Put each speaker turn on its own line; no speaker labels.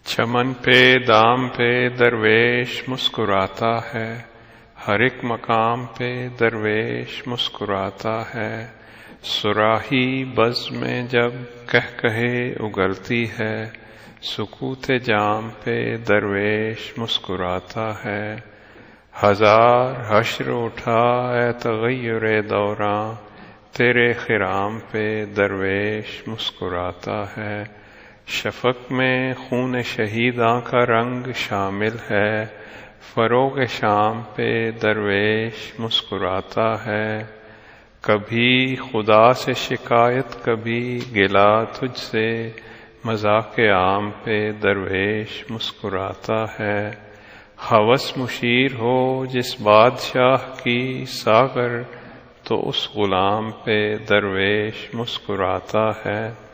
چمن پہ دام پہ درویش مسکراتا ہے، ہر ایک مقام پہ درویش مسکراتا ہے۔ صراحی بز میں جب کہے اگلتی ہے، سکوت جام پہ درویش مسکراتا ہے۔ ہزار حشر اٹھا اے تغیر دوراں، تیرے خرام پہ درویش مسکراتا ہے۔ شفق میں خون شہیداں کا رنگ شامل ہے، فروغ شام پہ درویش مسکراتا ہے۔ کبھی خدا سے شکایت کبھی گلہ تجھ سے، مذاق عام پہ درویش مسکراتا ہے۔ ہوس مشیر ہو جس بادشاہ کی ساغر، تو اس غلام پہ درویش مسکراتا ہے۔